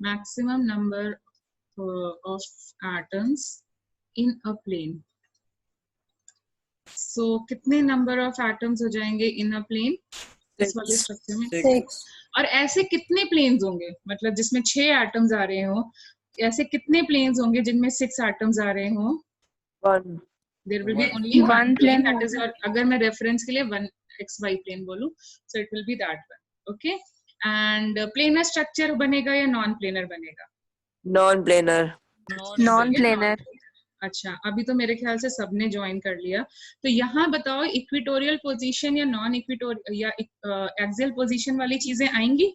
maximum number of atoms in a plane. So कितने number of atoms हो जाएंगे in a plane इस वाले स्ट्रक्चर में? 6. और ऐसे कितने प्लेन्स होंगे, मतलब जिसमें 6 एटम्स आ रहे हो, ऐसे कितने प्लेन्स होंगे जिनमें 6 एटम्स आ रहे हो? 1. There will be only one plane, plane that is, और अगर मैं रेफरेंस के लिए 1 xy प्लेन बोलूं, so it will be that one. Okay, and planar structure बनेगा या नॉन प्लेनर बनेगा? Non-planar. Non-planar. अच्छा, अभी तो मेरे ख्याल से सबने ज्वाइन कर लिया। तो यहाँ बताओ इक्विटोरियल पोजीशन या नॉन इक्विटोरियल या एक्सियल पोजीशन वाली चीजें आएंगी?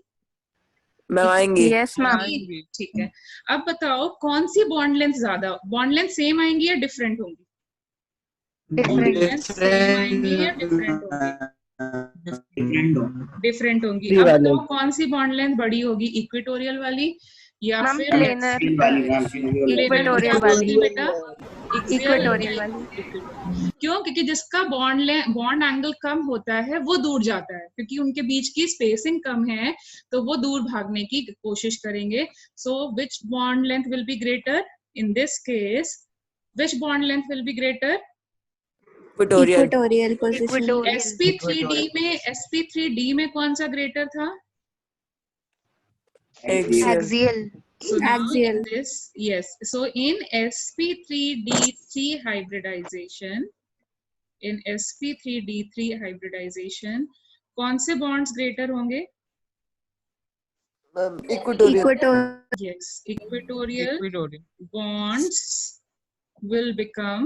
मैम आएंगी। Yes, ma'am. ठीक है, अब बताओ कौन सी बॉन्ड लेंथ ज्यादा, बॉन्ड लेंथ सेम आएंगी या डिफरेंट होंगी? Different. सेम आएंगी या डिफरेंट होंगी? डिफरेंट होंगी। अब बताओ कौन सी बॉन्ड लेंथ बड़ी होगी, इक्विटोरियल वाली या Ma'am, फिर planar. Equatorial वाली. बेटा? Equatorial वाली. क्यों? क्योंकि जिसका बॉन्ड एंगल कम होता है वो दूर जाता है, क्योंकि उनके बीच की स्पेसिंग कम है, तो वो दूर भागने की कोशिश करेंगे। So which bond length will be greater in this case? Which bond length will be greater? Equatorial. Equatorial. sp3d में कौन सा ग्रेटर था? Axial. So now Axial. in this, yes. So in sp3d3 hybridization, कौन से bonds greater होंगे? Equatorial. Yes, equatorial bonds will become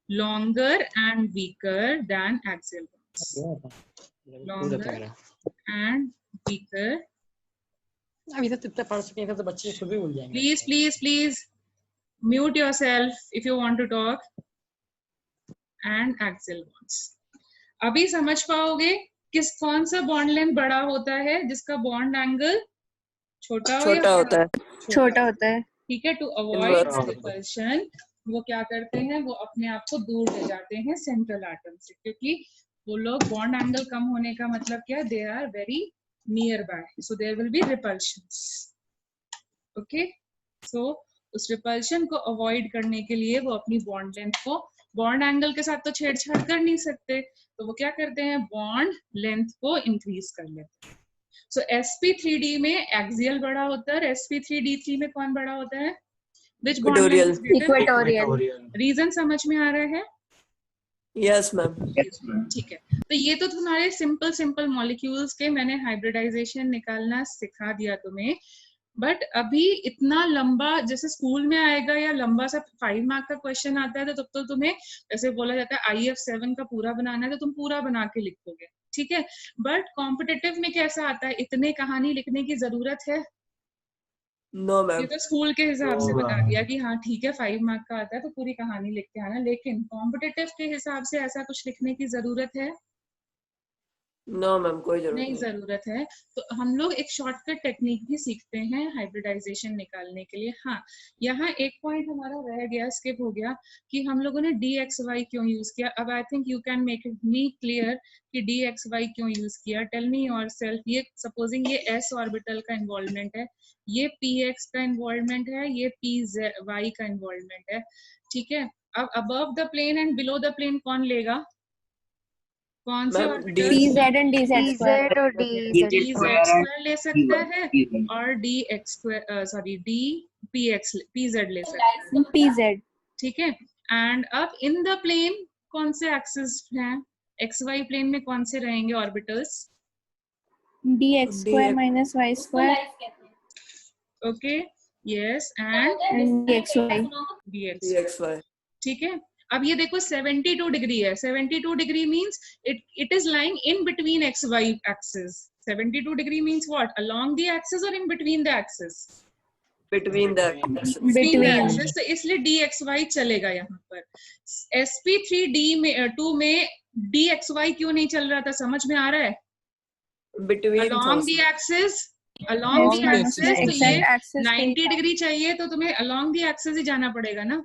longer and weaker than axial bonds. Longer and weaker. Please mute yourself if you want to talk. And axial bonds. अभी समझ पाओगे कौन सा bond length बड़ा होता है जिसका बॉन्ड एंगल छोटा होता है? छोटा होता है. ठीक है, टू अवॉइड रिपल्शन वो क्या करते हैं, वो अपने आप को दूर ले जाते हैं सेंट्रल एटम से, क्योंकि वो लोग बॉन्ड एंगल कम होने का मतलब क्या, they are very near by, so there will be repulsions. Okay, so उस रिपल्शन को अवॉइड करने के लिए वो अपनी बॉन्ड लेंथ को, बॉन्ड एंगल के साथ तो छेड़छाड़ कर नहीं सकते, तो वो क्या करते हैं, बॉन्ड लेंथ को इंक्रीज कर लेते हैं। सो sp3d में एक्सियल बड़ा होता है, sp3d3 में कौन बड़ा होता है? Which bond length is greater? Equatorial. Reason समझ में आ रहा है? Yes, ma'am. ठीक है, तो ये तो तुम्हारे सिंपल मॉलिक्यूल्स के मैंने हाइब्रिडाइजेशन निकालना सिखा दिया तुम्हें, बट अभी इतना लंबा जैसे स्कूल में आएगा या लंबा सा 5 मार्क का क्वेश्चन आता है, तो तब तो तुम्हें जैसे बोला जाता है IF7 का पूरा बनाना है, तो तुम पूरा बना के लिखोगे, ठीक है। बट कॉम्पिटिटिव में कैसा आता है, इतने कहानी लिखने की जरूरत है? No, ma'am. ये तो स्कूल के हिसाब से बता दिया कि हाँ ठीक है 5 मार्क का आता है तो पूरी कहानी लिख के आना, लेकिन कॉम्पिटिटिव के हिसाब से ऐसा कुछ लिखने की जरूरत है? No, ma'am. कोई जरूरत नहीं जरूरत है। तो हम लोग एक शॉर्टकट टेक्निक भी सीखते हैं हाइब्रिडाइजेशन निकालने के लिए। हाँ, यहाँ एक पॉइंट हमारा रह गया, स्किप हो गया, कि हम लोगों ने dxy क्यों यूज किया। अब I think you can make it me clear कि dxy क्यों यूज किया। Tell me yourself. ये सपोजिंग ये s ऑर्बिटल का इन्वॉल्वमेंट है, ये px का इन्वॉल्वमेंट है, ये py का इन्वॉल्वमेंट है, ठीक है। अब above the plane and below the plane कौन लेगा? कौन से orbital? pz and dz square और dz स्क्वायर ले सकता है और dx स्क्वायर सॉरी pz ले सकता है, pz. ठीक है। एंड अब इन द प्लेन कौन से एक्सिस हैं? xy प्लेन में कौन से रहेंगे orbitals? dx square minus y square okay, yes, and dxy. ठीक है। अब ये देखो 72 डिग्री है, 72 degree means it is lying in between x y axis. 72 degree means what? Along the axis और in between the axis? Between the between the axis, तो इसलिए dxy चलेगा यहाँ पर। sp3d2 में dxy क्यों नहीं चल रहा था, समझ में आ रहा है? between along the axis, along the axis, तो ये 90 डिग्री चाहिए तो तुम्हें along the axis ही जाना पड़ेगा ना।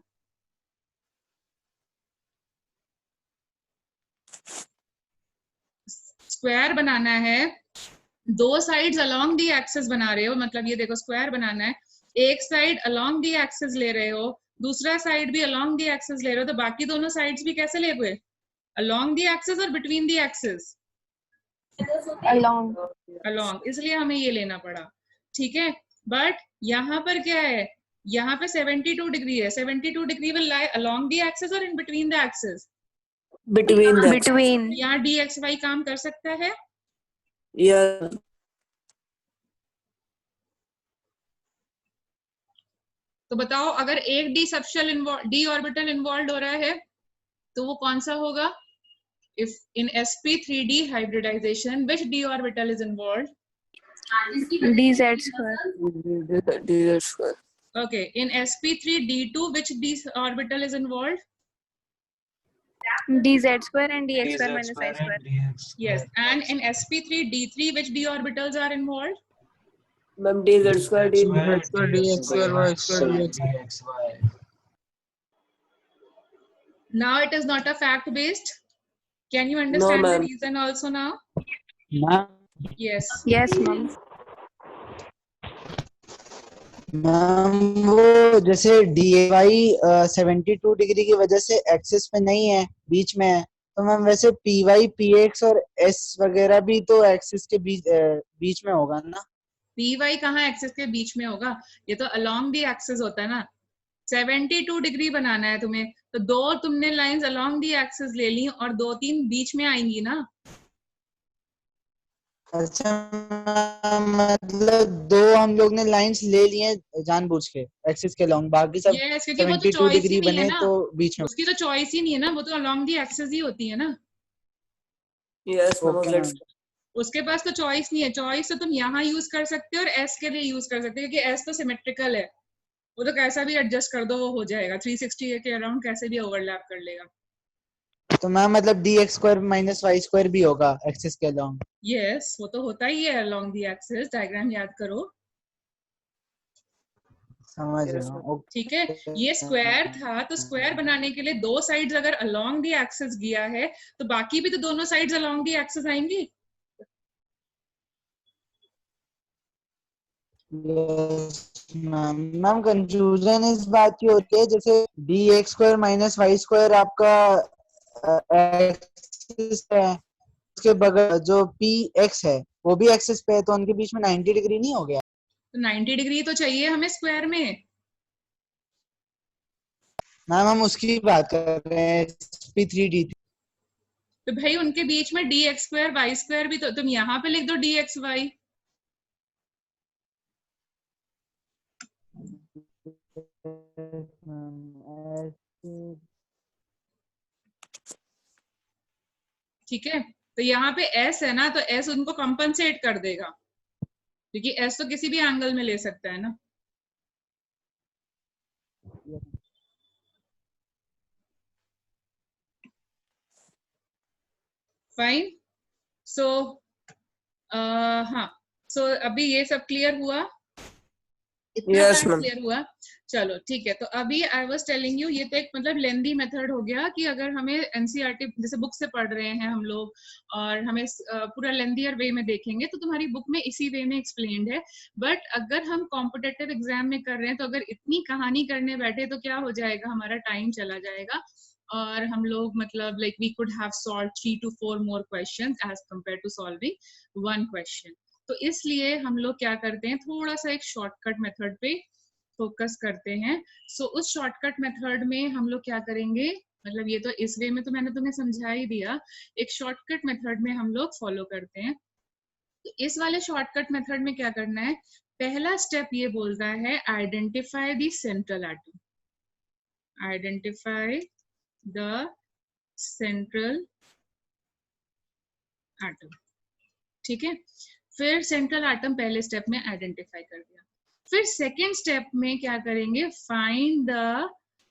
स्क्वायर बनाना है दो साइड्स अलोंग दी एक्सिस बना रहे हो, मतलब ये देखो स्क्वायर बनाना है, एक साइड अलोंग दी एक्सिस ले रहे हो, दूसरा साइड भी अलोंग दी एक्सिस ले रहे हो, तो बाकी दोनों साइड्स भी कैसे ले हुए? अलोंग दी एक्सिस और between the axis? along. Along, इसलिए हमें ये लेना पड़ा, ठीक है। बट यहाँ पर क्या है, यहाँ पे 72 डिग्री है, 72 degree will lie along the axis और in between the axis? Between the Between. यहाँ dxy काम कर सकता है? yeah. तो बताओ, अगर एक d ऑर्बिटल इन्वॉल्व हो रहा है तो वो कौन सा होगा? If in sp3d hybridization, which d orbital is involved? dz square. dz square. Okay, in sp3d2, which d orbital is involved? dz square and dx square minus y square. Yes, and in sp3d3, which d orbitals are involved? Ma'am, dz square, dz dx square, y square, dxy. Now it is not a fact based. Can you understand the ma'am. reason also now? Ma'am Yes. Yes, mom. Ma'am वो जैसे dy 72 degree की वजह से axis पे नहीं है, बीच में है, तो मैम वैसे py px और s वगैरह भी तो एक्सिस के बीच में होगा ना? py कहाँ एक्सिस के बीच में होगा? ये तो अलोंग दी एक्सिस होता है ना। 72 डिग्री बनाना है तुम्हें, तो दो तुमने लाइंस अलोंग दी एक्सिस ले ली और दो तीन बीच में आएंगी ना। अच्छा मतलब दो हम लोग ने लाइंस ले लिए जानबूझ के एक्सिस के लॉन्ग, बाकी सब यस, क्योंकि वो तो 72 चॉइस ही डिग्री नहीं है बने ना, तो बीच में। उसकी तो चॉइस ही नहीं है ना, वो तो अलोंग दी एक्सिस ही होती है ना। Yes, ma'am. Okay Let's ma'am, उसके पास तो चॉइस नहीं है, चॉइस तो तुम यहाँ यूज कर सकते हो और एस के लिए यूज कर सकते हो, क्योंकि एस तो सिमेट्रिकल है, वो तो कैसा भी एडजस्ट कर दो वो हो जाएगा, 360 के अराउंड कैसे भी ओवरलैप कर लेगा। तो मैम मतलब dx square minus y square भी होगा एक्सिस के लॉन्ग? यस, वो तो होता ही है अलोंग दी एक्सिस, डायग्राम याद करो। समझ Yes, रहा ma'am. हूँ। ठीक है, ये स्क्वायर था, तो स्क्वायर बनाने के लिए दो साइड्स अगर अलोंग दी एक्सिस गया है तो बाकी भी तो दोनों साइड्स अलोंग दी एक्सिस आएंगी। मैम मैम कंफ्यूजन इस बात की होती है जैसे dx square minus y square आपका एक्सिस है, उसके बगल जो px है वो भी एक्सिस पे है, तो उनके बीच में 90 डिग्री नहीं हो गया? तो 90 डिग्री तो चाहिए हमें स्क्वायर में। मैम हम उसकी बात कर रहे हैं p3d3। तो भाई उनके बीच में dx स्क्वायर वाई स्क्वायर भी तो तुम यहाँ पे लिख दो dxy। ठीक है, तो यहाँ पे s है ना, तो s उनको कंपनसेट कर देगा, क्योंकि s तो किसी भी एंगल में ले सकता है ना। फाइन, सो हाँ, सो अभी ये सब क्लियर हुआ, इतना Yes, पार्ट ma'am. क्लियर हुआ। चलो ठीक है, तो अभी आई वाज टेलिंग यू, ये तो एक मतलब लेंदी मेथड हो गया कि अगर हमें एनसीईआरटी जैसे बुक से पढ़ रहे हैं हम लोग और हमें पूरा लेंदियर वे में देखेंगे तो तुम्हारी बुक में इसी वे में एक्सप्लेन्ड है। बट अगर हम कॉम्पिटिटिव एग्जाम में कर रहे हैं तो अगर इतनी कहानी करने बैठे तो क्या हो जाएगा, हमारा टाइम चला जाएगा और हम लोग मतलब like we could have solve 3 to 4 more questions as compare to solving one question. तो इसलिए हम लोग क्या करते हैं, थोड़ा सा एक शॉर्टकट मेथड पे फोकस करते हैं। सो उस शॉर्टकट मेथड में हम लोग क्या करेंगे, मतलब ये तो इस वे में तो मैंने तुम्हें समझा ही दिया, एक शॉर्टकट मेथड में हम लोग फॉलो करते हैं। तो इस वाले शॉर्टकट मेथड में क्या करना है, पहला स्टेप ये बोलता है identify the central atom, identify the central atom. ठीक है, फिर सेंट्रल एटम पहले स्टेप में आइडेंटिफाई कर दिया। फिर सेकेंड स्टेप में क्या करेंगे, find the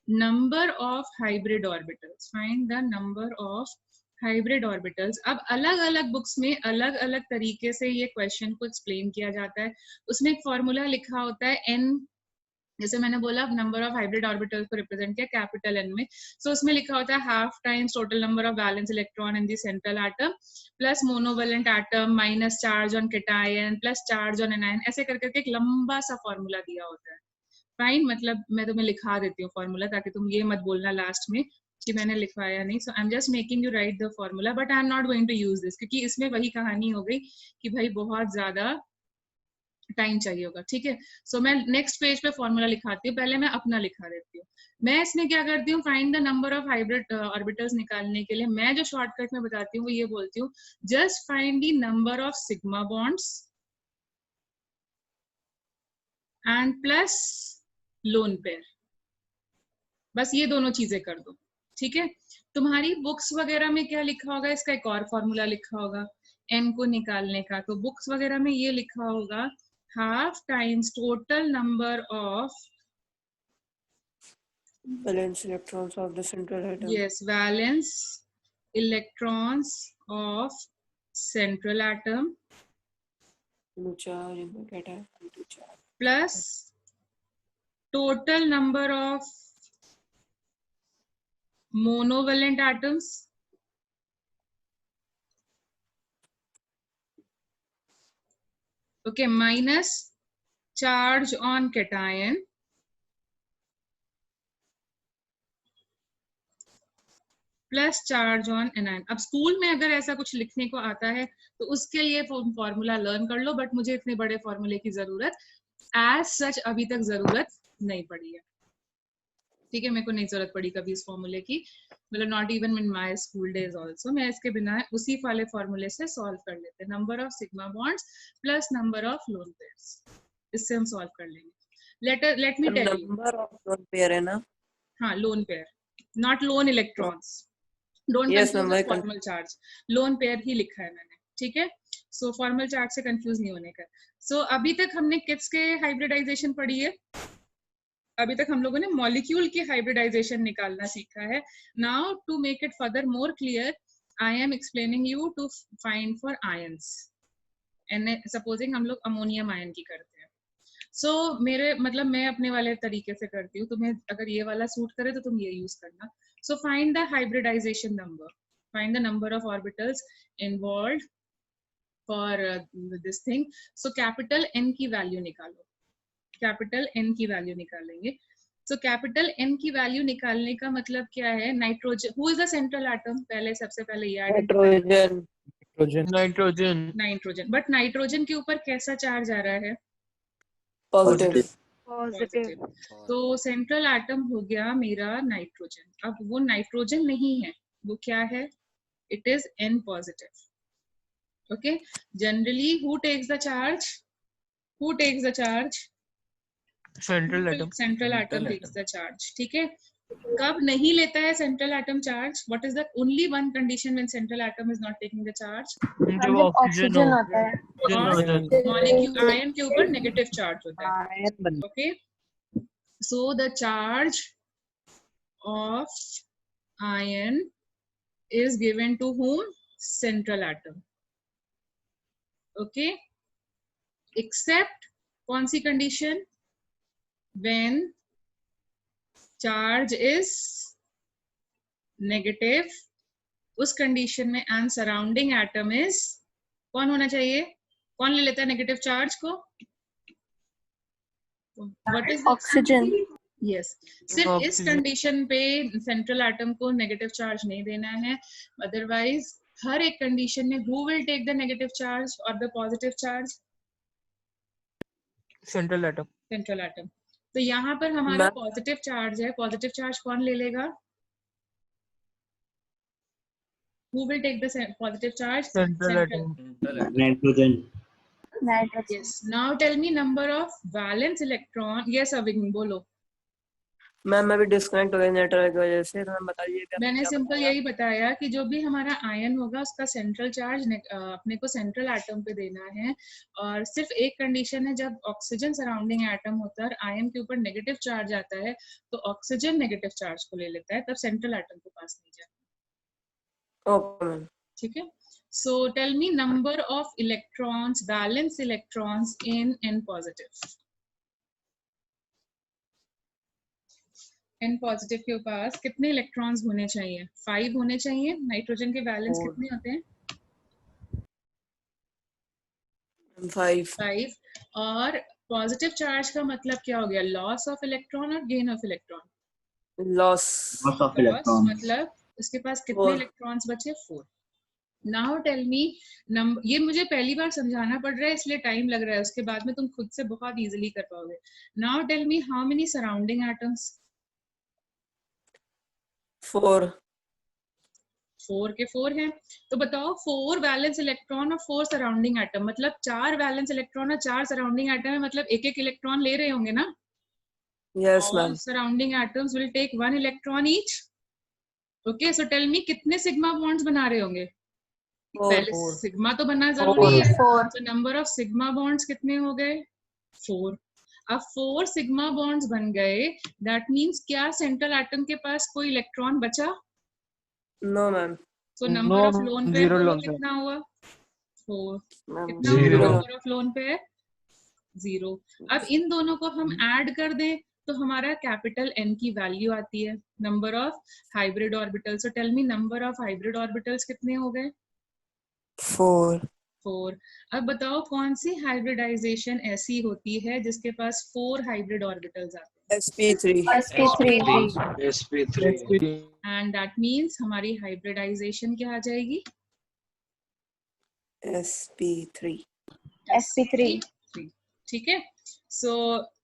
number of hybrid orbitals, find the number of hybrid orbitals. अब अलग अलग बुक्स में अलग अलग तरीके से ये क्वेश्चन को एक्सप्लेन किया जाता है। उसमें एक फॉर्मूला लिखा होता है n जैसे मैंने बोला नंबर ऑफ हाइब्रिड ऑर्बिटल्स को रिप्रेजेंट किया कैपिटल एन में, सो उसमें लिखा होता है half times total number of valence electron in the central atom plus monovalent atom minus charge on cation plus charge on anion, ऐसे करके एक लंबा सा फॉर्मूला दिया होता है। फाइन, मतलब मैं तुम्हें लिखा देती हूँ फॉर्मूला, ताकि तुम ये मत बोलना लास्ट में कि मैंने लिखवाया नहीं। So I am just making you write the formula, but I am not going to use this, क्योंकि इसमें वही कहानी हो गई कि भाई बहुत ज्यादा टाइम चाहिए होगा, ठीक है। सो मैं नेक्स्ट पेज पे फॉर्मूला लिखाती हूँ, पहले मैं अपना लिखा देती हूँ। मैं इसमें क्या करती हूँ, find the number of hybrid orbitals निकालने के लिए मैं जो शॉर्टकट में बताती हूँ वो ये बोलती हूँ, just find the number of sigma bonds and plus lone pair, बस ये दोनों चीजें कर दो, ठीक है। तुम्हारी बुक्स वगैरह में क्या लिखा होगा, इसका एक और फॉर्मूला लिखा होगा n को निकालने का, तो बुक्स वगैरह में ये लिखा होगा half times total number of valence electrons of the central atom. yes valence electrons of central atom into charge into cation into charge. plus total number of monovalent atoms okay minus charge on cation plus charge on anion. अब school में अगर ऐसा कुछ लिखने को आता है तो उसके लिए फॉर्मूला लर्न कर लो, बट मुझे इतने बड़े फॉर्मूले की जरूरत एज सच अभी तक जरूरत नहीं पड़ी है, ठीक है। मेरे को नहीं जरूरत पड़ी कभी इस फॉर्मूले की, मतलब not even in my school days also. मैं इसके बिना उसी वाले फॉर्मूले से सॉल्व कर लेते हैं, number of sigma bonds plus number of lone pairs, इससे हम सॉल्व कर लेंगे। Let me tell you, number of lone pair है ना? हाँ lone pair, not lone electrons, don't confuse with formal charge, lone pair ही लिखा है मैंने, ठीक है। सो फॉर्मल चार्ज से कंफ्यूज नहीं होने का। सो अभी तक हमने किड्स के हाइब्रिडाइजेशन पढ़ी है, अभी तक हम लोगों ने मॉलिक्यूल की हाइब्रिडाइजेशन निकालना सीखा है। Now to make it further more clear, I am explaining you to find for ions, and supposing हम लोग अमोनियम आयन की करते हैं। सो मेरे मतलब मैं अपने वाले तरीके से करती हूँ, तुम्हें अगर ये वाला सूट करे तो तुम ये यूज करना। So find the hybridization number. Find the number of orbitals involved for this thing. So capital N की value निकालो, capital N की value निकालेंगे। So capital N की value निकालने का मतलब क्या है, nitrogen, who is the central atom, पहले सबसे पहले ये नाइट्रोजन नाइट्रोजन, बट नाइट्रोजन के ऊपर कैसा चार्ज आ रहा है, पॉजिटिव। पॉजिटिव। तो सेंट्रल एटम हो गया मेरा नाइट्रोजन। अब वो नाइट्रोजन नहीं है, वो क्या है, it is N positive, okay. Generally who takes the charge, who takes the charge, central atom, central atom takes the charge, ठीक है। कब नहीं लेता है central atom charge, what is the only one condition when central atom is not taking the charge, जब oxygen होता है, molecule ion के ऊपर नेगेटिव चार्ज होता है, okay. So the charge of ion is given to whom? Central atom. Okay. Except कौन सी condition? When charge is negative, उस condition में and surrounding atom is कौन होना चाहिए? कौन ले लेता है नेगेटिव चार्ज को? What is oxygen. यस, सिर्फ इस कंडीशन पे सेंट्रल एटम को नेगेटिव चार्ज नहीं देना है, अदरवाइज हर एक कंडीशन में who will take the negative charge और the positive charge, central atom, central atom. तो यहाँ पर हमारा पॉजिटिव चार्ज है, पॉजिटिव चार्ज कौन ले लेगा, who will take the positive charge, central atom, nitrogen. Yes. Now tell me number of valence electron. Yes, अविग्न बोलो। मैम अभी डिस्कनेक्ट हो गया नेटवर्क की वजह से, तो मैम बताइए। मैंने सिंपल यही बताया कि जो भी हमारा आयन होगा उसका सेंट्रल चार्ज अपने को सेंट्रल एटम पे देना है, और सिर्फ एक कंडीशन है, जब ऑक्सीजन सराउंडिंग एटम होता है और आयन के ऊपर नेगेटिव चार्ज आता है तो ऑक्सीजन नेगेटिव चार्ज को ले लेता है, तब सेंट्रल एटम के पास नहीं जाता। ओके मैम, ठीक है। So tell me number of electrons, valence electrons in N positive. N positive के पास कितने इलेक्ट्रॉन्स होने चाहिए? 5 होने चाहिए। नाइट्रोजन के वैलेंस 4 कितने होते हैं? 5 5। और पॉजिटिव चार्ज का मतलब क्या हो गया? लॉस ऑफ इलेक्ट्रॉन और gain of electron? Loss loss मतलब उसके पास कितने 4 इलेक्ट्रॉन्स बचे? 4। नाउ टेल मी नंबर, ये मुझे पहली बार समझाना पड़ रहा है इसलिए टाइम लग रहा है, उसके बाद में तुम खुद से बहुत इजीली कर पाओगे। Now tell me how many surrounding atoms? 4 4 के 4 हैं। तो बताओ 4 वैलेंस इलेक्ट्रॉन और 4 सराउंडिंग एटम, मतलब 4 वैलेंस इलेक्ट्रॉन और 4 सराउंडिंग एटम है, मतलब एक एक इलेक्ट्रॉन ले रहे होंगे ना? Yes All ma'am surrounding atoms will take 1 electron each. Okay, so tell me कितने सिग्मा बॉन्ड्स बना रहे होंगे? 4 पहले सिग्मा तो बनना जरूरी है। 4 तो नंबर ऑफ सिग्मा बॉन्ड्स कितने हो गए? 4। अब 4 सिग्मा बॉन्ड्स बन गए, दैट मींस क्या सेंट्रल एटम के पास कोई इलेक्ट्रॉन बचा? नो मैम तो number of lone pair zero बोलो lone pair. कितना हुआ? 4। मैम कितना हुआ Zero. Number of lone pair? 0। अब इन दोनों को हम ऐड कर दें तो हमारा कैपिटल N की वैल्यू आती है, number of hybrid orbitals. So tell me number of hybrid orbitals कितने हो गए? 4 4। अब बताओ कौन सी हाइब्रिडाइजेशन ऐसी होती है जिसके पास 4 हाइब्रिड ऑर्बिटल्स आते sp3 sp3 sp3 हैं? एंड दैट मींस हमारी हाइब्रिडाइजेशन क्या आ जाएगी? sp3 sp3 ठीक है। सो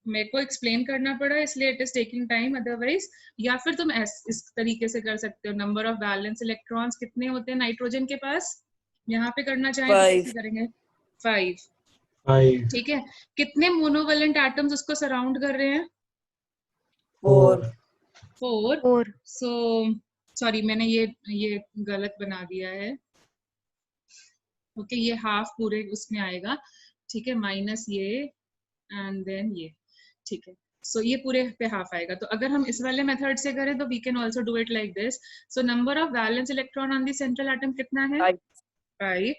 मेरे को एक्सप्लेन करना पड़ा इसलिए it is taking time, otherwise या फिर तुम इस तरीके से कर सकते हो। नंबर ऑफ वैलेंस इलेक्ट्रॉन्स कितने होते हैं नाइट्रोजन के पास? यहाँ पे करना चाहें तो 5 कैसे करेंगे? 5। ठीक है। कितने मोनोवेलेंट एटम्स उसको सराउंड कर रहे हैं? 4 4। सो सॉरी मैंने ये गलत बना दिया है। ओके ये हाफ पूरे उसमें आएगा, ठीक है, माइनस ये एंड देन ये, ठीक है। सो ये पूरे पे हाफ आएगा। तो अगर हम इस वाले मेथड से करें तो we can also do it like this. So number of valence electron on the central atom कितना है? 5।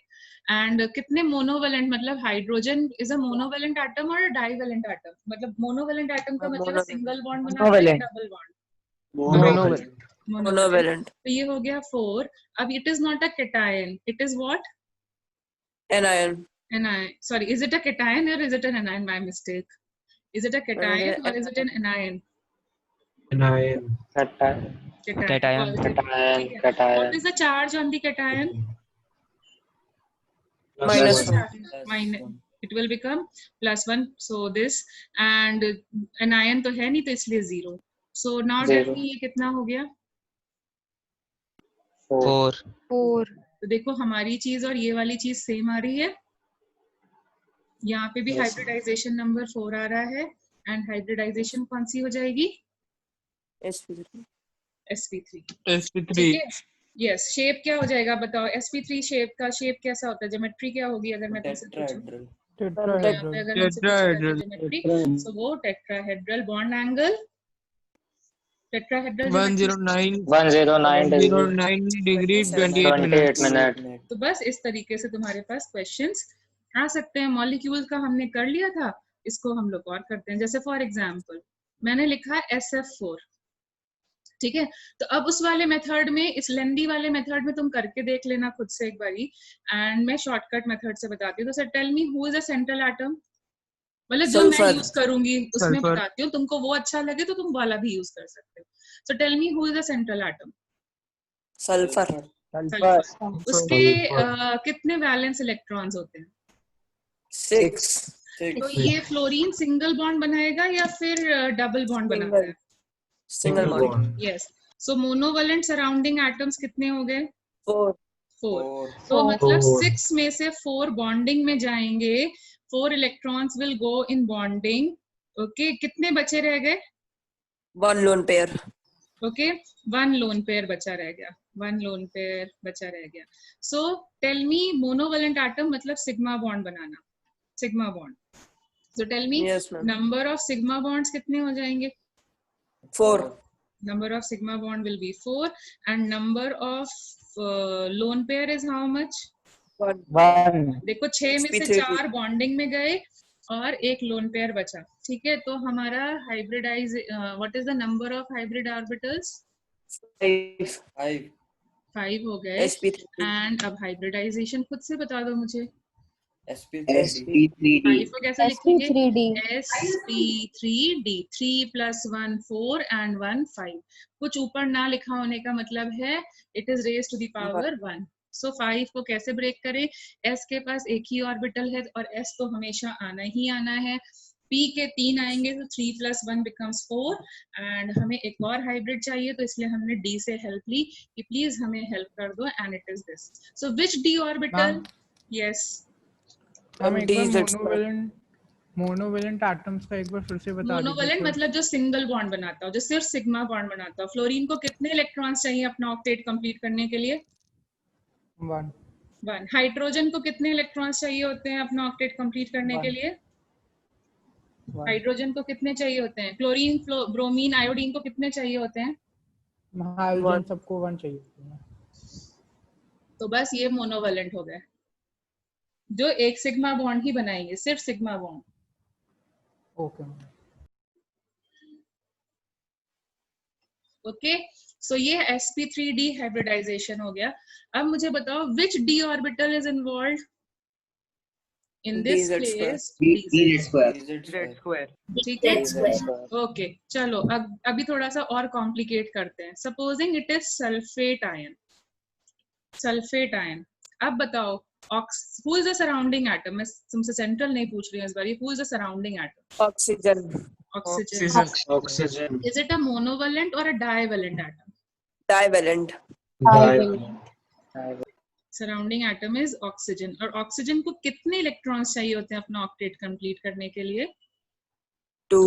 एंड कितने मोनोवेलेंट, मतलब hydrogen is a monovalent atom और डाइवेलेंट एटम? मतलब मोनोवेलेंट एटम का मतलब है सिंगल बॉन्ड बनाता है, डबल बॉन्ड? monovalent तो ये हो गया 4। अब it is not a cation, it is what? anion Anion. Sorry, is it a cation or is it an anion? My mistake. Is it a cation or is it an anion? Cation. What is the charge on the cation? -1 Minus. It will become +1. So this and anion तो है नहीं तो इसलिए 0. So now tell me ये कितना हो गया? 4 तो देखो हमारी चीज और ये वाली चीज सेम आ रही है। यहाँ पे भी हाइब्रिडाइजेशन नंबर 4 आ रहा है एंड हाइब्रिडाइजेशन कौन सी हो जाएगी? sp3 sp3 yes. शेप क्या हो जाएगा बताओ? sp3 शेप का शेप कैसा होता है? ज्योमेट्री क्या होगी अगर मैं तुमसे पूछूं? यहाँ पे अगर हमसे पूछेगा ज्योमेट्री, सो वो tetrahedral bond angle, tetrahedral 109 degree 28 minutes. तो बस इस तरीके से तुम्हारे पास क्वेश्चंस आ सकते हैं। मॉलिक्यूल का हमने कर लिया था, इसको हम लोग और करते हैं। जैसे फॉर एग्जांपल मैंने लिखा SF4, ठीक है। तो अब उस वाले मेथड में, इस लेंदी वाले मेथड में तुम करके देख लेना खुद से एक बारी, एंड मैं शॉर्टकट मेथड से बताती हूँ। तो sir tell me who is a central atom, मतलब जो मैं यूज करूंगी उसमें बताती हूँ, तुमको वो अच्छा लगे तो तुम वाला भी यूज कर सकते हो। So tell me who is a central atom? Sulphur उसके कितने वैलेंस इलेक्ट्रॉन्स होते हैं? 6 तो ये फ्लोरीन सिंगल बॉन्ड बनाएगा या फिर डबल बॉन्ड बनाता है? Single bond yes. So monovalent surrounding atoms कितने हो गए? 4 तो मतलब 6 में से 4 बॉन्डिंग में जाएंगे, 4 electrons will go in bonding. Okay कितने बचे रह गए? 1 lone pair okay 1 lone pair बचा रह गया, 1 लोन पेयर बचा रह गया। So tell me monovalent atom मतलब सिग्मा बॉन्ड बनाना, sigma bond. So tell me number of sigma bonds कितने हो जाएंगे? 4 number of sigma bond will be 4 and number of lone pair is how much? 1 देखो 6 में से 4 बॉन्डिंग में गए और एक लोन पेयर बचा, ठीक है। तो हमारा hybridize, what is the number of hybrid orbitals? 5 हो गए। sp3 एंड अब हाइब्रिडाइजेशन खुद से बता दो मुझे। sp3d 5 को कैसे लिखेंगे? sp3d sp3d, 3 + 1 4 and 1 5। कुछ ऊपर ना लिखा होने का मतलब है it is raise to the power 1। So 5 को कैसे ब्रेक करें? s के पास एक ही ऑर्बिटल है और s तो हमेशा आना ही आना है। p के 3 आएंगे तो 3 + 1 becomes 4 एंड हमें एक और हाइब्रिड चाहिए तो इसलिए हमने d से हेल्प ली कि प्लीज हमें हेल्प कर दो and it is this. So which d orbital? Yes हम एक बार MD मोनोवेलेंट एटम्स का एक बार फिर से बता मोनोवेलेंट दीजिए। मतलब जो सिंगल बॉन्ड बनाता हो, जो सिर्फ सिग्मा बॉन्ड बनाता हो। फ्लोरीन को कितने इलेक्ट्रॉन्स चाहिए अपना ऑक्टेट कंप्लीट करने के लिए? 1 1। हाइड्रोजन को कितने इलेक्ट्रॉन्स चाहिए होते हैं अपना ऑक्टेट कंप्लीट करने के लिए? हाइड्रोजन को कितने चाहिए होते हैं? क्लोरीन, ब्रोमीन, आयोडीन को कितने चाहिए होते हैं? हाइड्रोजन सबको 1 चाहिए। तो बस ये मोनोवेलेंट हो गए, जो एक सिग्मा बॉन्ड ही बनाएंगे, सिर्फ सिग्मा बॉन्ड। ओके ओके, सो ये sp3d हाइब्रिडाइजेशन हो गया। अब मुझे बताओ विच d orbital is involved in this DZ square. Case? z square ठीक है, ओके चलो अब अभी थोड़ा सा और कॉम्प्लिकेट करते हैं। Supposing it is sulphate ion, sulphate ion. अब बताओ who is the surrounding atom? मैं तुमसे सेंट्रल नहीं पूछ रही हूँ इस बार, who is the surrounding atom? oxygen oxygen. Is it a monovalent और a divalent atom? divalent surrounding atom is oxygen. और ऑक्सीजन को कितने इलेक्ट्रॉन्स चाहिए होते हैं अपना ऑक्टेट कंप्लीट करने के लिए? 2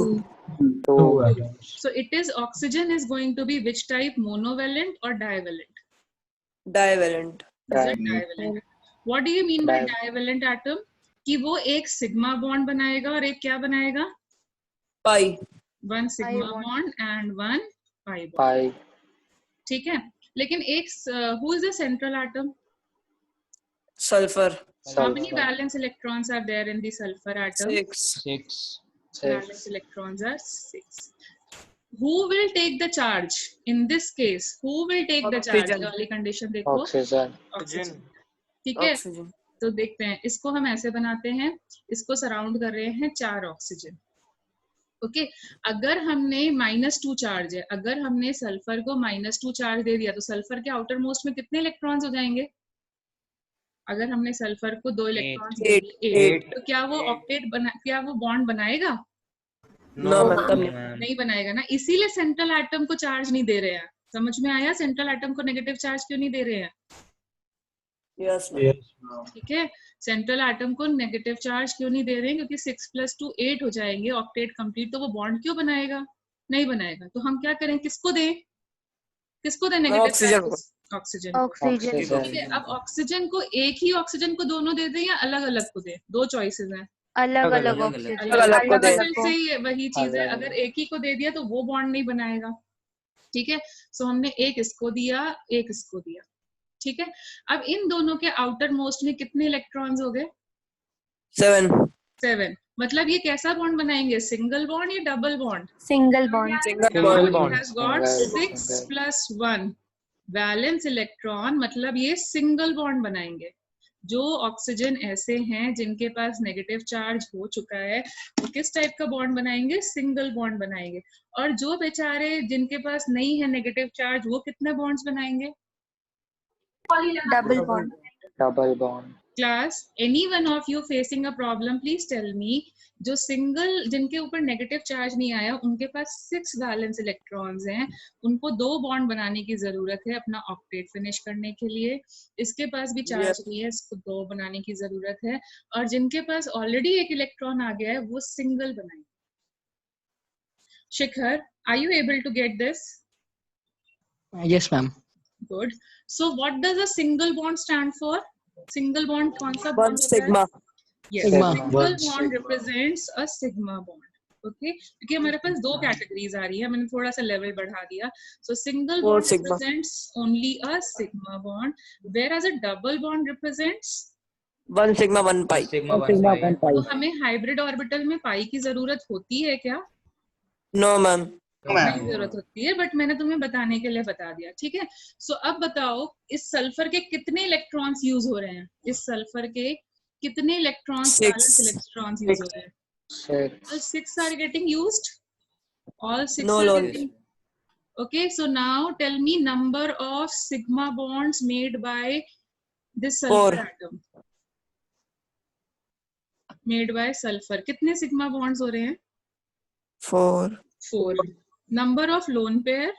So it is oxygen is going to be which type? Monovalent or divalent? divalent Is it divalent? What do you mean by divalent atom? कि वो एक सिग्मा बॉन्ड बनाएगा और एक क्या बनाएगा? pi 1 sigma bond and 1 pi bond, ठीक है। लेकिन एक who is the central atom? sulfur How many valence electrons are there in the sulfur atom? 6 Valence electrons are 6. Who will take the charge in this case? Who will take the charge? Oxygen. वाली condition देखो, oxygen, ठीक है। oxygen तो देखते हैं, इसको हम ऐसे बनाते हैं, इसको सराउंड कर रहे हैं 4 ऑक्सीजन। ओके, अगर हमने -2 चार्ज है, अगर हमने सल्फर को -2 चार्ज दे दिया तो सल्फर के आउटर मोस्ट में कितने इलेक्ट्रॉन्स हो जाएंगे? अगर हमने सल्फर को 2 इलेक्ट्रॉन्स दे दिए 8, तो क्या वो ऑक्टेट क्या वो बॉन्ड बनाएगा? no मतलब नहीं बनाएगा ना, इसीलिए सेंट्रल एटम को चार्ज नहीं दे रहे हैं। समझ में आया सेंट्रल एटम को नेगेटिव चार्ज क्यों नहीं दे रहे हैं? yes ठीक है, सेंट्रल एटम को नेगेटिव चार्ज क्यों नहीं दे रहे हैं? क्योंकि 6 + 2 8 हो जाएंगे ऑक्टेट कंप्लीट, तो वो बॉन्ड क्यों बनाएगा? नहीं बनाएगा। तो हम क्या करें, किसको दें? किसको दें नेगेटिव चार्ज? ऑक्सीजन। ठीक है, अब ऑक्सीजन को एक ही ऑक्सीजन को दोनों दे दें या अलग अलग को दें? 2 चॉइसेस हैं, अलग अलग अलग को दे। फिर से ये वही चीज है, अगर एक ही को दे दिया तो वो बॉन्ड नहीं बनाएगा। ठीक है, सो हमने एक इसको दिया, एक इसको दिया। ठीक है, अब इन दोनों के आउटर मोस्ट में कितने इलेक्ट्रॉन्स हो गए? 7 मतलब ये कैसा बॉन्ड बनाएंगे? सिंगल बॉन्ड या double bond? single bond. single bond has got 6 + 1 valence electron, मतलब ये सिंगल बॉन्ड बनाएंगे। जो ऑक्सीजन ऐसे हैं जिनके पास नेगेटिव चार्ज हो चुका है, वो किस टाइप का बॉन्ड बनाएंगे? सिंगल बॉन्ड बनाएंगे। और जो बेचारे जिनके पास नहीं है नेगेटिव चार्ज, वो कितने बॉन्ड्स बनाएंगे? Double bond. Class, any one of you facing a problem, please tell me. जो सिंगल, जिनके ऊपर नेगेटिव चार्ज नहीं आया, उनके पास 6 वैलेंस इलेक्ट्रॉन्स हैं, उनको 2 बॉन्ड बनाने की जरूरत है अपना ऑक्टेट फिनिश करने के लिए। इसके पास भी चार्ज नहीं है, इसको 2 बनाने की जरूरत है। और जिनके पास ऑलरेडी एक इलेक्ट्रॉन आ गया है, वो सिंगल बनाएंगे। Shikhar, are you able to get this? yes ma'am good. So what does a single bond stand for? Single bond कौन सा 1 बॉन्ड होता है? sigma Yes, Sigma. single bond represents a sigma bond. Okay, क्योंकि हमारे पास 2 categories आ रही है, मैंने थोड़ा सा लेवल बढ़ा दिया। So single bond sigma. represents only a sigma bond, whereas a double bond represents 1 sigma 1 pi. Sigma 1 sigma pi. 1 pi. तो हमें हाइब्रिड ऑर्बिटल में पाई की जरूरत होती है क्या? No, ma'am. नहीं जरूरत होती है, बट मैंने तुम्हें बताने के लिए बता दिया, ठीक है। सो अब बताओ इस सल्फर के कितने इलेक्ट्रॉन्स यूज हो रहे हैं? इस सल्फर के कितने इलेक्ट्रॉन्स, 6. बैलेंस इलेक्ट्रॉन्स यूज हो रहे हैं? All 6 are getting used. All 6 No are longer. getting. Okay, so now tell me number of sigma bonds made by this sulfur 4. atom. Made by sulfur. कितने sigma bonds हो रहे हैं? 4. 4. Number of lone pair?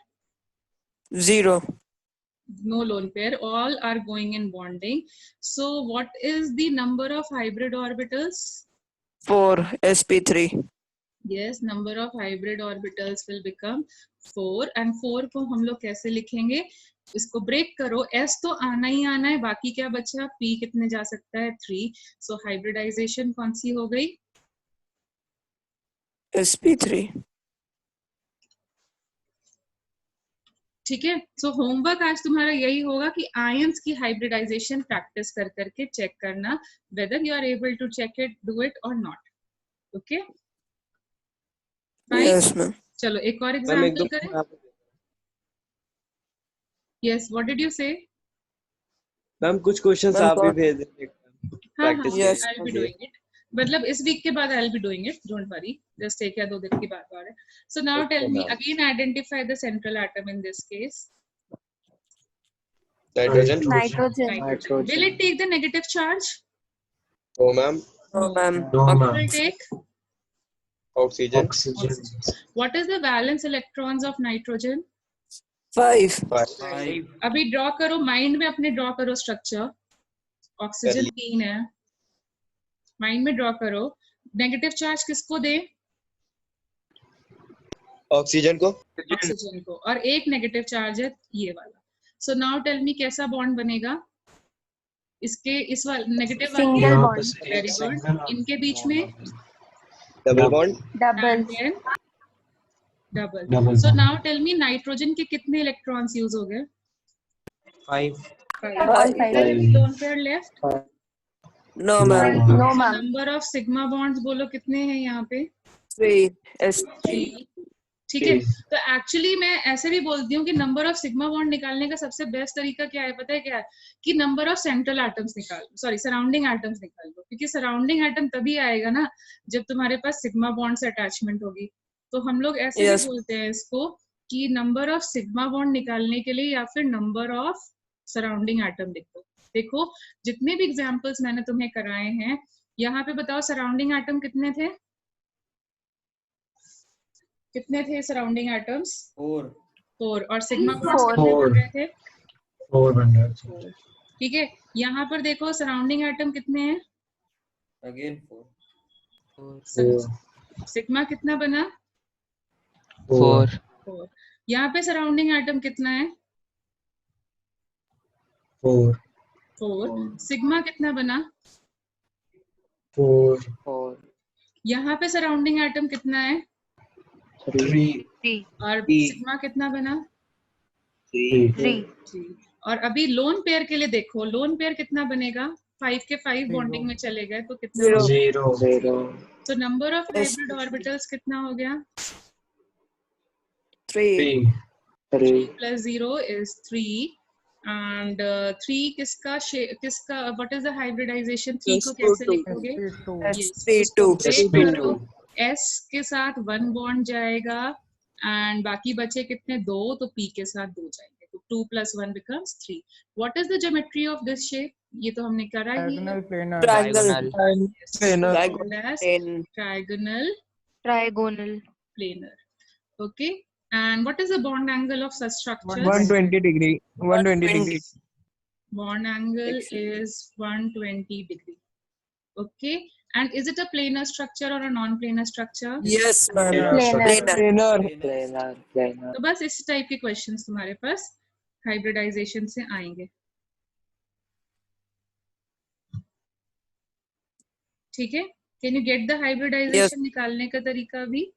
0. No lone pair. All are going in bonding. So what is the number of hybrid orbitals? 4. sp3. Yes, number of hybrid orbitals will become 4 and 4 को हम लोग कैसे लिखेंगे? इसको break करो, s तो आना ही आना है, बाकी क्या बचा? p कितने जा सकता है? 3. So hybridization कौन सी हो गई? sp3. ठीक है। सो होमवर्क आज तुम्हारा यही होगा कि आयंस की हाइब्रिडाइजेशन प्रैक्टिस कर करके चेक करना whether you are able to check it, do it or not. Okay fine. Yes, ma'am. चलो एक और एग्जांपल करें। Yes, what did you say? Ma'am कुछ क्वेश्चंस Ma'am, आप भी thought- भेज देंगे हाँ हाँ, practice Yes. I will be doing it. मतलब इस वीक के बाद I will be doing it, don't worry, just एक या दो दिन की बात और है। So now tell me again, identify the central atom in this case. Nitrogen Nitrogen. Will it take the negative charge? Oh ma'am No, ma'am. It will take oxygen oxygen. What is the valence electrons of nitrogen? 5. 5 अभी draw करो, mind में अपने draw करो structure. Oxygen 3 है, mind में draw करो। Negative charge किसको दे? Oxygen को ऑक्सीजन को। और एक नेगेटिव चार्ज है ये वाला। सो नाउ टेल मी कैसा बॉन्ड बनेगा इसके, इस वाले नेगेटिव वाले? Single bond. Very good. इनके बीच में double bond Double. Double. So now tell me nitrogen के कितने इलेक्ट्रॉन्स यूज हो गए? 5. 5 lone pair left. No, ma'am. No, ma'am. Number of sigma bonds बोलो कितने हैं यहाँ पे? 3. sp3. ठीक है। तो एक्चुअली मैं ऐसे भी बोलती हूँ कि नंबर ऑफ सिग्मा बॉन्ड निकालने का सबसे बेस्ट तरीका क्या है पता है क्या है? कि नंबर ऑफ सेंट्रल एटम्स निकाल लो, सॉरी सराउंडिंग एटम्स निकाल लो, क्योंकि सराउंडिंग एटम तभी आएगा ना जब तुम्हारे पास सिग्मा बॉन्ड से अटैचमेंट होगी। तो हम लोग ऐसे Yes. भी बोलते हैं इसको कि नंबर ऑफ सिग्मा बॉन्ड निकालने के लिए या फिर नंबर ऑफ सराउंडिंग एटम लिखो। देखो जितने भी एग्जाम्पल्स मैंने तुम्हें कराए हैं, यहाँ पे बताओ सराउंडिंग एटम कितने थे? कितने थे सराउंडिंग एटम्स? 4। और सिग्मा बॉन्ड्स कितने बन रहे थे? 4। ठीक है। यहाँ पर देखो सराउंडिंग एटम कितने हैं? Again 4. सिग्मा कितना बना? 4. 4। यहाँ पे सराउंडिंग एटम कितना है? 4। सिग्मा कितना बना? 4. यहाँ पे सराउंडिंग एटम कितना है? 3. और सिग्मा कितना बना? 3. 3। और अभी लोन पेयर के लिए देखो, लोन पेयर कितना बनेगा? 5 के 5 बॉन्डिंग में चले गए तो कितना? 0. तो नंबर ऑफ हाइब्रिड ऑर्बिटल्स कितना हो गया? 3. 3 plus 0 is 3 and 3 किसका what is the hybridization? 3 को कैसे लिखोगे? sp2. ब्रेक करो, s के साथ 1 बॉन्ड जाएगा एंड बाकी बचे कितने? 2, तो p के साथ 2 जाएंगे, तो 2 plus 1 becomes 3. What is the geometry of this shape? ये तो हमने करा ही है। diagonal planar Triangle. Triangle planar. Okay. And what is the bond angle of such structures? 120 degree 120 degree Bond angle is 120 degree. Okay. And is it a planar structure or a non-planar structure? Yes, ma'am. Planar. planar तो बस इस type के questions तुम्हारे पास hybridisation से आएंगे। ठीक है। Can you get the hybridization निकालने का तरीका भी?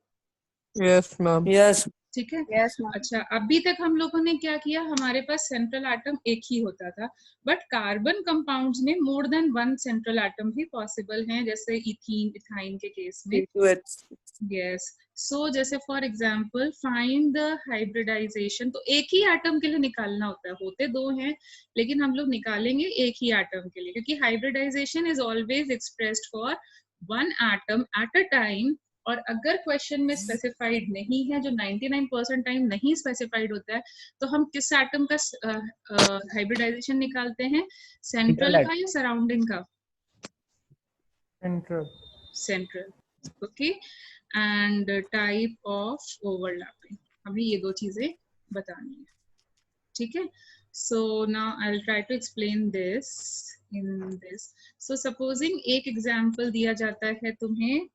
yes ma'am Yes. ठीक है। Yes, ma'am. अच्छा, अभी तक हम लोगों ने क्या किया, हमारे पास सेंट्रल एटम एक ही होता था, बट कार्बन कंपाउंड्स में more than one central atom भी पॉसिबल हैं, जैसे इथीन, इथाइन के केस में। C2H. यस, सो जैसे for example find the hybridization, तो एक ही एटम के लिए निकालना होता है, होते दो हैं लेकिन हम लोग निकालेंगे एक ही एटम के लिए, क्योंकि hybridization is always expressed for one atom at a time. और अगर क्वेश्चन में स्पेसिफाइड नहीं है, जो 99% टाइम नहीं स्पेसिफाइड होता है, तो हम किस एटम का हाइब्रिडाइजेशन निकालते हैं, सेंट्रल का या सराउंडिंग का? Central. Central. Okay, and type of overlapping, हमें ये दो चीजें बतानी है, ठीक है। So now I will try to explain this in this. So supposing एक एग्जांपल दिया जाता है तुम्हें,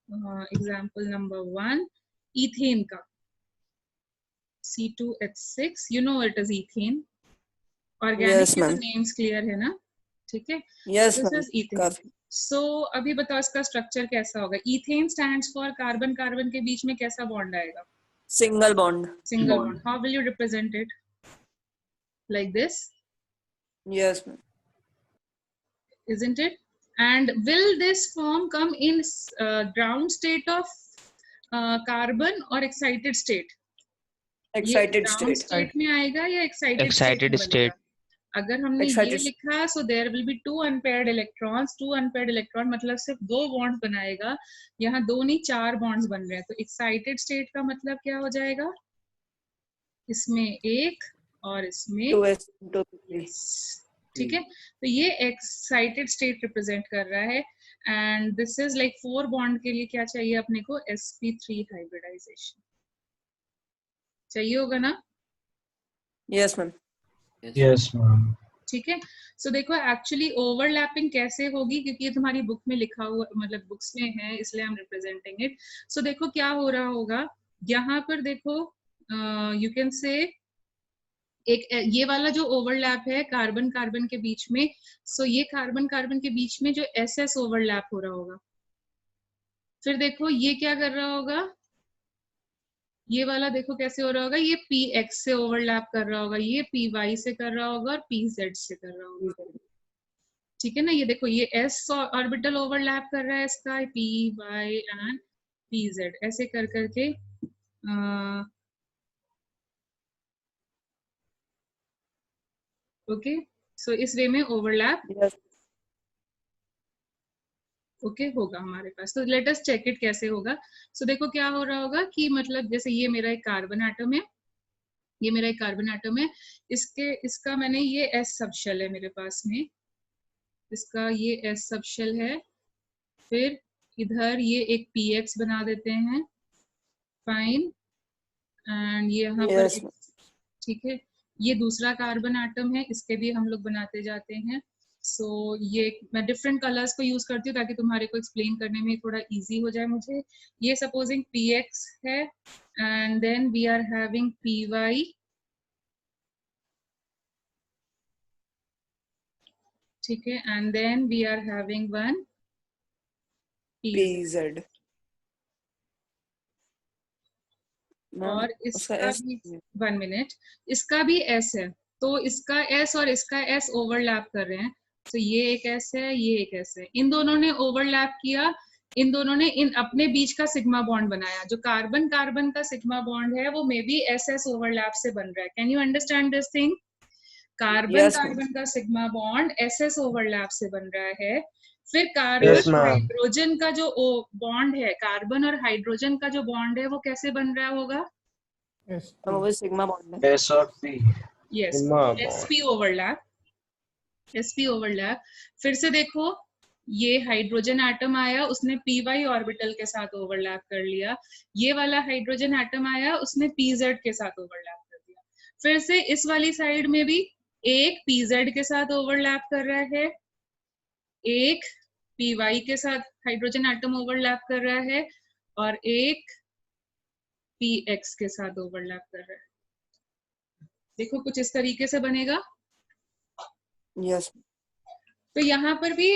एग्जांपल नंबर 1, ईथेन का, C2H6, you know it is ethane, organic Yes, के तो ma'am. नेम्स क्लियर है ना, ठीक है। Yes, this ma'am. Is ethane. काफी. सो अभी बताओ इसका स्ट्रक्चर कैसा होगा। Ethane stands for carbon carbon के बीच में कैसा बॉन्ड आएगा, Single bond. Single bond. How will you represent it, like this, Yes, ma'am. isn't it? And will this form come in ground state of carbon or excited state? ये Excited ground state. state में आएगा या excited Excited state में बनेगा? अगर हमने ये Excited. लिखा, so there will be two unpaired electrons, two unpaired electron मतलब सिर्फ दो बॉन्ड्स बनाएगा, यहाँ दो नहीं चार बॉन्ड्स बन रहे हैं, तो एक्साइटेड स्टेट का मतलब क्या हो जाएगा, इसमें एक और इसमें 2S. 2P. ठीक है। तो ये एक्साइटेड स्टेट रिप्रेजेंट कर रहा है, and this is like 4 bond के लिए क्या चाहिए अपने को, sp3 हाइब्रिडाइजेशन चाहिए होगा ना। Yes, ma'am. Yes, ma'am. ठीक है। सो देखो एक्चुअली ओवरलैपिंग कैसे होगी, क्योंकि ये तुम्हारी बुक में लिखा हुआ, मतलब बुक्स में है, इसलिए हम रिप्रेजेंटिंग इट। सो देखो क्या हो रहा होगा, यहाँ पर देखो यू कैन से एक ये वाला जो ओवरलैप है कार्बन कार्बन के बीच में, सो ये कार्बन कार्बन के बीच में जो SS ओवरलैप हो रहा होगा, फिर देखो ये क्या कर रहा होगा, ये वाला देखो कैसे हो रहा होगा, ये PX से ओवरलैप कर रहा होगा, ये PY से कर रहा होगा और PZ से कर रहा होगा, ठीक है ना। ये देखो ये S ऑर्बिटल ओवरलैप कर रहा है इसका, PY एंड PZ ऐसे कर करके ओके। सो इस वे में ओवरलैप Yes. ओके होगा हमारे पास। तो लेट अस चेक इट कैसे होगा। सो देखो क्या हो रहा होगा कि मतलब जैसे ये मेरा एक कार्बन एटम है, ये मेरा एक कार्बन एटम है, इसका मैंने ये S सबशेल है मेरे पास में, इसका ये S सबशेल है, फिर इधर ये एक PX बना देते हैं, फाइन, एंड ये यहाँ Yes, पर ठीक है, ये दूसरा कार्बन एटम है, इसके भी हम लोग बनाते जाते हैं। सो ये मैं डिफरेंट कलर्स को यूज करती हूँ ताकि तुम्हारे को एक्सप्लेन करने में थोड़ा इजी हो जाए मुझे। ये सपोजिंग PX है, and then we are having PY, ठीक है, and then we are having one PZ, PZ. Ma'am, और उसका इसका S. भी 1 मिनट, इसका भी S है, तो इसका S और इसका S ओवरलैप कर रहे हैं, तो ये एक S है, ये एक S है, इन दोनों ने ओवरलैप किया, इन दोनों ने इन अपने बीच का सिग्मा बॉन्ड बनाया, जो कार्बन कार्बन का सिग्मा बॉन्ड है वो मे बी SS ओवरलैप से बन रहा है। Can you understand this thing? Carbon Yes, ma'am. Carbon का सिग्मा बॉन्ड SS ओवरलैप से बन रहा है, फिर कार्बन Yes, ma'am. हाइड्रोजन का जो बॉन्ड है, कार्बन और हाइड्रोजन का जो बॉन्ड है वो कैसे बन रहा होगा, Yes. हम वो सिग्मा बॉन्ड है. S or P. Yes, Sigma bond. SP overlap, SP overlap. फिर से देखो ये हाइड्रोजन एटम आया, उसने PY ऑर्बिटल के साथ ओवरलैप कर लिया, ये वाला हाइड्रोजन एटम आया, उसने PZ के साथ ओवरलैप कर दिया, फिर से इस वाली साइड में भी एक PZ के साथ ओवरलैप कर रहा है, एक PY के साथ हाइड्रोजन एटम ओवरलैप कर रहा है, और एक PX के साथ ओवरलैप कर रहा है। देखो कुछ इस तरीके से बनेगा। Yes. तो यहाँ पर भी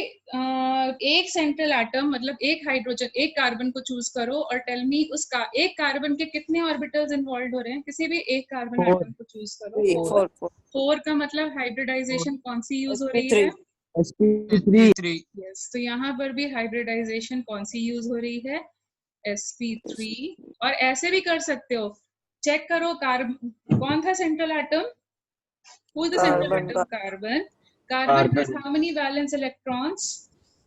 एक सेंट्रल एटम मतलब एक हाइड्रोजन एक कार्बन को चूज करो और टेल मी उसका एक कार्बन के कितने ऑर्बिटल्स इन्वॉल्व हो रहे हैं, किसी भी एक कार्बन एटम को चूज करो। 4 4 का मतलब हाइब्रिडाइजेशन कौन सी यूज हो रही है? sp3 यस, तो यहाँ पर भी हाइब्रिडाइजेशन कौन सी यूज हो रही है? sp3। और ऐसे भी कर सकते हो, चेक करो कार्बन कौन था central atom, who is the central Carbon. atom? Carbon. Carbon has how many valence electrons?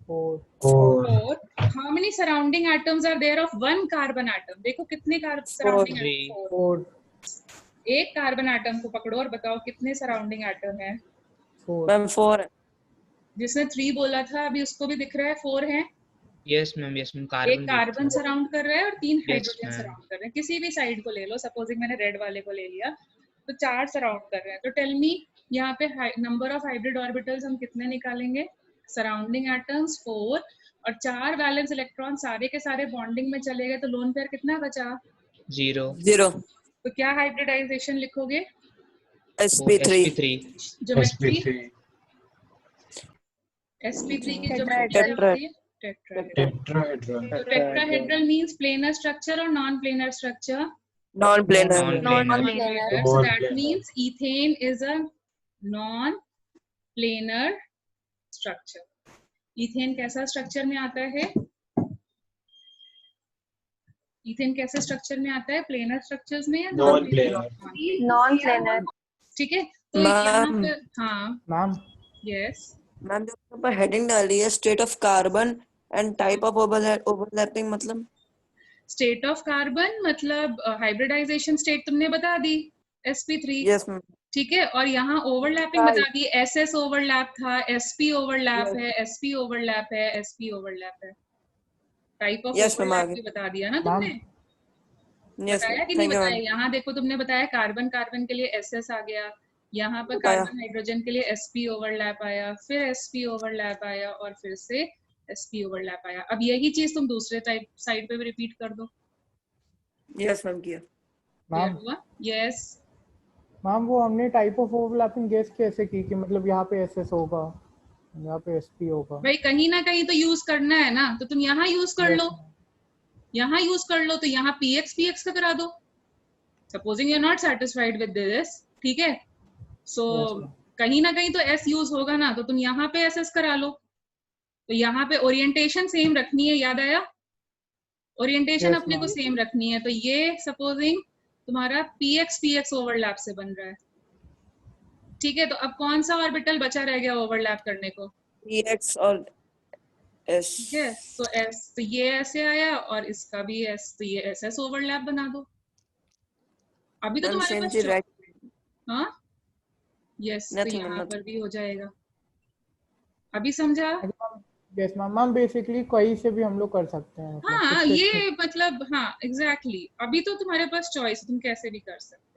4. How many surrounding atoms are there of one carbon atom? देखो कितने surrounding atom? 4. एक कार्बन एटम को पकड़ो और बताओ कितने सराउंडिंग एटम है? Ma'am 4 है। जिसने 3 बोला था अभी उसको भी दिख रहा है 4 है। यस मैम एक कार्बन सराउंड कर रहा है और 3 हाइड्रोजन ma'am. सराउंड कर रहे हैं। किसी भी साइड को ले लो, सपोजिंग मैंने रेड वाले को ले लिया तो 4 सराउंड कर रहे हैं। तो टेल मी यहाँ पे नंबर ऑफ हाइब्रिड ऑर्बिटल्स हम कितने निकालेंगे? सराउंडिंग एटम्स 4 और 4 वैलेंस इलेक्ट्रॉन सारे के सारे बॉन्डिंग में चले गए तो लोन पेयर कितना बचा? 0 तो क्या हाइब्रिडाइजेशन लिखोगे? sp3 ज्योमेट्री sp3 की ज्योमेट्री क्या होती है? टेट्राहेड्रल। तो टेट्राहेड्रल मींस प्लेनर स्ट्रक्चर और non planar structure? non-planar Non-planar. So that means ethane is a non-planar structure. ethane कैसा स्ट्रक्चर में आता है? ethane कैसे स्ट्रक्चर में आता है? प्लेनर स्ट्रक्चर्स में या Non-planar. Non-planar. ठीक है, तो यहाँ पर हाँ मैम यस मैम जो ऊपर हेडिंग डाली है state of carbon and type of overlapping मतलब स्टेट ऑफ कार्बन मतलब हाइब्रिडाइजेशन स्टेट तुमने बता दी sp3। यस मैम ठीक है, और यहाँ ओवरलैपिंग बता दी, ss ओवरलैप था, sp ओवरलैप है, sp ओवरलैप है, sp ओवरलैप है। Type of Yes, ma'am, overlap आगे। भी बता दिया ना तुमने? यस बताया कि नहीं बताया? यहाँ देखो तुमने बताया कार्बन कार्बन के लिए ss आ गया, यहाँ पर बताया। कार्बन हाइड्रोजन के लिए sp ओवरलैप आया, फिर sp ओवरलैप आया और फिर से sp ओवरलैप आया। अब यही चीज तुम दूसरे टाइप साइड पे भी रिपीट कर दो। यस मैम किया क्लियर हुआ? यस मैम वो हमने टाइप ऑफ ओवरलैपिंग गेस कैसे की कि मतलब यहाँ पे एसएस होगा, यहाँ पे एसपी होगा? भाई कहीं ना कहीं तो यूज करना है ना, तो तुम यहाँ यूज कर Yes, लो, यहाँ यूज कर लो, तो यहाँ px का करा दो। Supposing you are not satisfied with this, ठीक है, सो कहीं ना कहीं तो s यूज होगा ना, तो तुम यहाँ पे ss करा लो। तो यहाँ पे ओरिएंटेशन सेम रखनी है, याद आया? ओरिएंटेशन Yes, अपने को ma'am. सेम रखनी है। तो ये सपोजिंग तुम्हारा px ओवरलैप से बन रहा है, ठीक है। तो अब कौन सा ऑर्बिटल बचा रह गया ओवरलैप करने को? px और s ठीक है, तो s तो ये ऐसे आया और इसका भी s, तो ये ss ओवरलैप बना दो। अभी तो मैम तुम्हारे सेम पास चीज राइट हाँ यस, तो Nothing, यहाँ nothing. पर भी हो जाएगा। अभी समझा? Yes ma'am. मैम बेसिकली कहीं से भी हम लोग कर सकते हैं, मतलब हाँ कुछ ये मतलब हाँ एग्जैक्टली। अभी तो तुम्हारे पास चॉइस, तुम कैसे भी कर सकते हो।